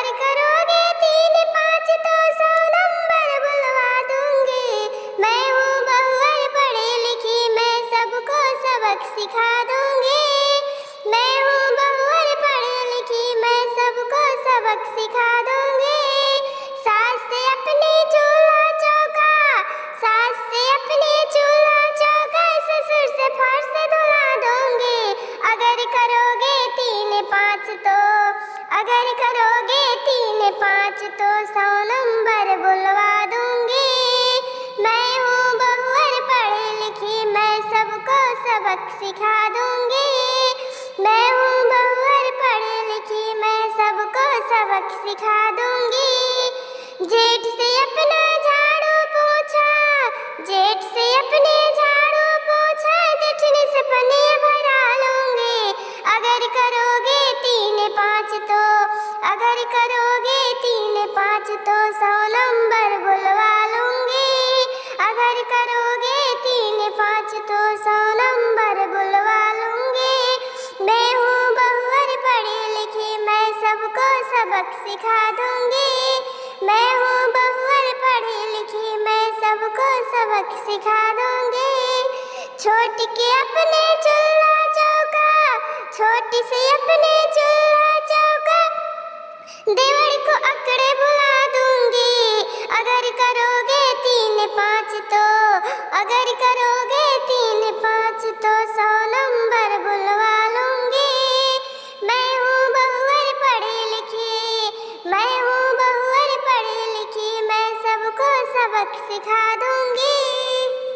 अगर करोगे 3 5 तो 100 नंबर बुलवा दूंगी। मैं हूँ बहुवर पढ़ी लिखी, मैं सबको सबक सिखा दूंगी। मैं हूँ बहुवर पढ़ी लिखी, मैं सबको सबक सिखा दूंगी। सास से अपनी चूल्हा चौका, सास से अपनी चूल्हा चौका, ससुर से फर्श धुला दूंगी। अगर करोगे 3 5 तो, अगर करोगे 3 5 तो 100 नंबर बुलवा दूंगी। मैं हूँ बहुवर पढ़ी लिखी, मैं सबको सबक सिखा दूंगी। मैं हूँ बहुवर पढ़ी लिखी, मैं सबको सबक सिखा दूंगी। जेठ से अपना झाड़ू पोछा, जेठ से अपने झाड़ू पोछा, जेठनी से पनिया भरा लूंगी। अगर करोगे 3 5 तो, अगर करोगे 3 5 तो 100 नंबर बुलवा लूंगी। अगर करोगे 3 5 तो 100 नंबर बुलवा लूंगी। मैं हूँ बहुवर पढ़ी लिखी, मैं सबको सबक सिखा दूंगी। मैं हूँ बहुवर पढ़ी लिखी, मैं सबको सबक सिखा दूंगी। छोटी के अपने चूल्हा चौका, छोटी से अपने चूल्हा चौका, देवर को अकड़े बुला दूंगी। अगर करोगे 3 5 तो, अगर करोगे 3 5 तो 100 नंबर बुलवा लूंगी। मैं हूँ बहुवर पढ़ी लिखी, मैं हूँ बहुवर पढ़ी लिखी, मैं सबको सबक सिखा दूंगी।